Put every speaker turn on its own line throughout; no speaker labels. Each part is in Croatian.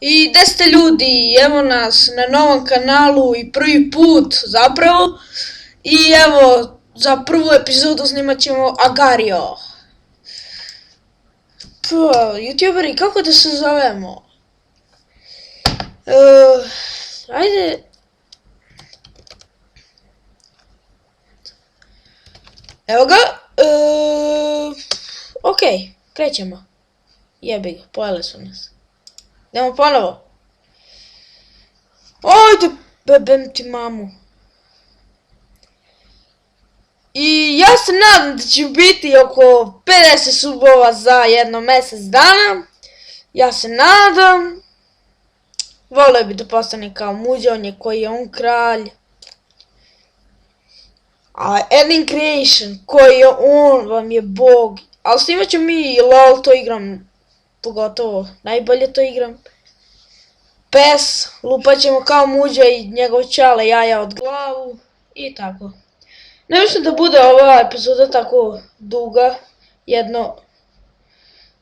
I gde ste ljudi, evo nas na novom kanalu i prvi put zapravo. I evo, za prvu epizodu snimat ćemo Agario. Youtuberi, kako da se zovemo? Ajde. Evo ga. Ok, krećemo. Jebi ga, pojeli su nas. Idemo ponovo. Ajde, bebem ti mamu. I ja se nadam da će biti oko 50 subova za jedno mjesec dana. Ja se nadam. Volio bi da postane kao Muđa, on je koji je on kralj. A Ending Creation, koji je on, vam je bog. Ali snimat ću mi i LOL, to igram. Pogotovo, najbolje to igram. PES, lupat ćemo kao Muđa i njegov čale jaja od glavu. I tako. Ne mislim da bude ova epizoda tako duga. Jedno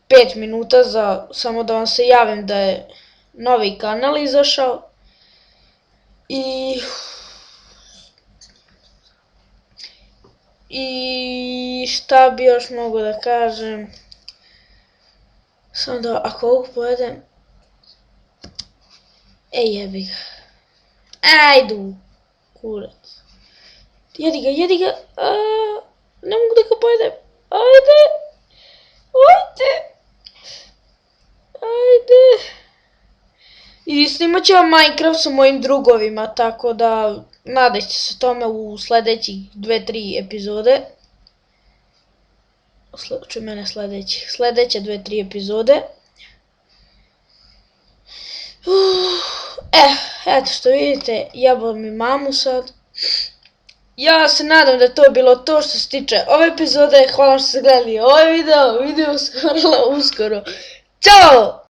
5 minuta za samo da vam se javim da je novi kanal izašao. I šta bi još mogu da kažem. Samo da ako ovog pojedem. Ej jebi ga. Ajdu. Kurac. Jedi ga. Ne mogu da ga pojedem. Ajde. I snimat ću vam Minecraft sa mojim drugovima, tako da nadajte se tome u sljedećih 2-3 epizode. Čuj mene sljedeće 2-3 epizode. Eto što vidite, jebao mi mamu sad. Ja se nadam da je to bilo to što se tiče ove epizode. Hvala što ste gledali ovaj video. Vidimo se uskoro. Ćao!